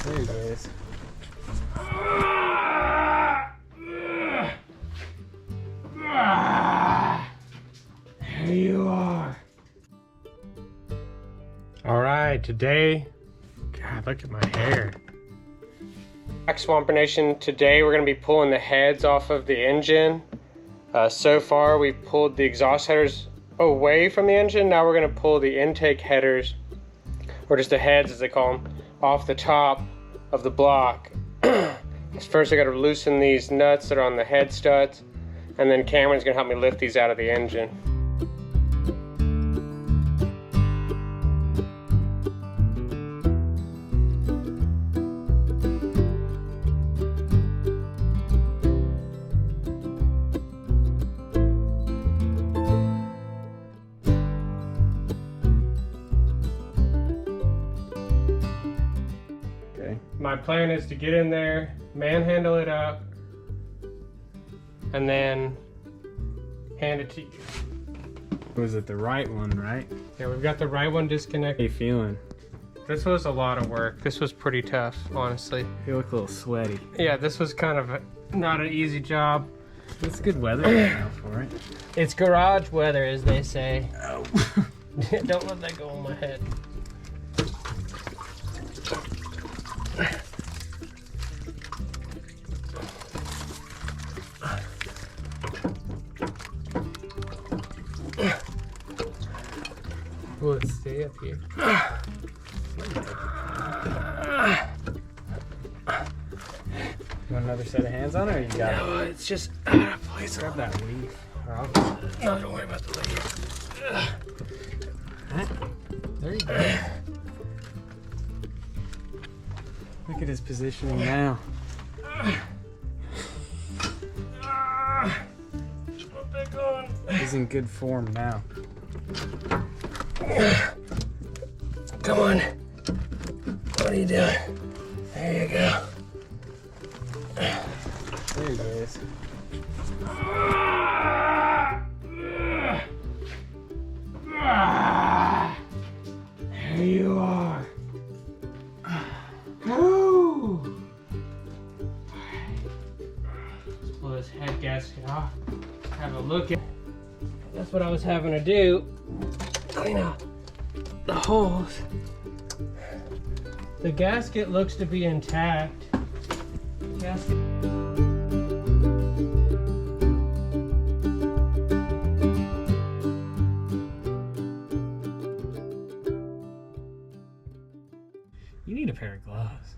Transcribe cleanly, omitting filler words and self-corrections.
There he is. There you are. All right, today, God, look at my hair. Swamper Nation, today we're gonna be pulling the heads off of the engine. So far we've pulled the exhaust headers away from the engine. Now we're gonna pull the intake headers, or just the heads as they call them, off the top of the block. First I gotta loosen these nuts that are on the head studs, and then Cameron's gonna help me lift these out of the engine. My plan is to get in there, manhandle it up, and then hand it to you. Was it the right one, right? Yeah, we've got the right one disconnected. How you feeling? This was a lot of work. This was pretty tough, honestly. You look a little sweaty. Yeah, this was kind of not an easy job. It's good weather right now for it. It's garage weather, as they say. Oh. Don't let that go on my head. Will it stay up here? You want another set of hands on it, or you got No, it's just out of place. Grab that leaf. No, don't worry about the leaf. There you go. Look at his positioning now. Put back on. He's in good form now. Come on. What are you doing? There you go. There he is. There you are. Woo! Let's pull this head gasket off. Have a look at. That's what I was having to do. Clean out the holes. The gasket looks to be intact. Gasket. You need a pair of gloves.